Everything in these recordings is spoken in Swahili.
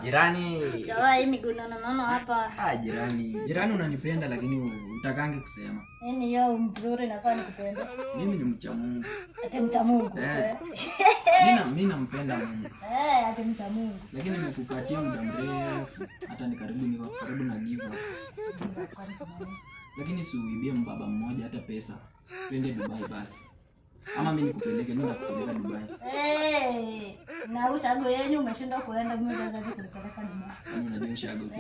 Jirani. Jawa hii miguu nono hapa. Jirani unanipenda lakini utakange kusema. Yaani yao mzuri nafaa nikupende. Mimi ni mcha Mungu. Ati mcha Mungu. Mimi nampenda Mungu. Ati mcha Mungu. Lakini nimekukatia muda mrefu hata niko karibu na give up. Lakini si uibie mbaba mmoja hata pesa. Twende Dubai basi. Ama mimi nikupeleke, mimi nakupeleka Dubai. Na ushago yenu umeshinda kuenda, mimi naweza kupeleka Dubai. Mimi najua ushago tu.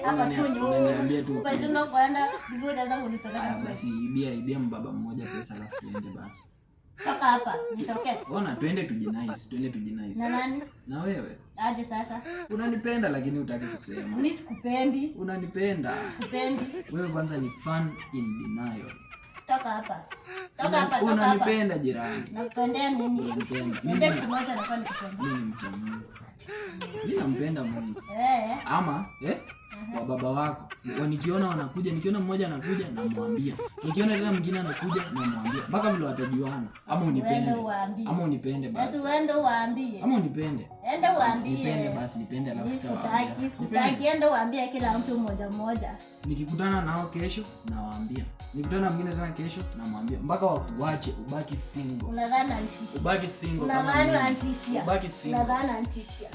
Hapa tu Niambie tu. umeshinda kuenda, Dubai naweza kunipeleka Dubai. Basi ibia mbaba mmoja pesa alafu tuende basi. Toka hapa, nitokee. Ona twende tujinaice. Na nani? Na wewe? Aje sasa. Unanipenda lakini hutaki kusema. Mimi sikupendi. Unanipenda. Sikupendi. Wewe kwanza ni fan in denial. Toka hapa. Toka hapa. Unanipenda jirani. Nakupendea nini? Unanipenda. Ndio kitu moja nafaa nikupende. Mimi ni mcha Mungu. Mimi nampenda Mungu. Ama wa baba wako. Nikiona wanakuja, nikiona mmoja anakuja namwambia. Nikiona tena mwingine anakuja namwambia. Mpaka vile watajuana. Ama unipende basi. Basi uende uwaambie. Ama unipende. Enda uwaambie. Nipende basi, nipende alafu sitawaambia. Sikutaki, enda uwaambie kila mtu mmoja. Nikikutana nao kesho nawaambia. Nikikutana mwingine tena kesho namwambia. Mpaka wakuache ubaki single. Unadhani antishia. Ubaki single kama mimi. Unadhani antishia. Ubaki single. Unadhani antishia.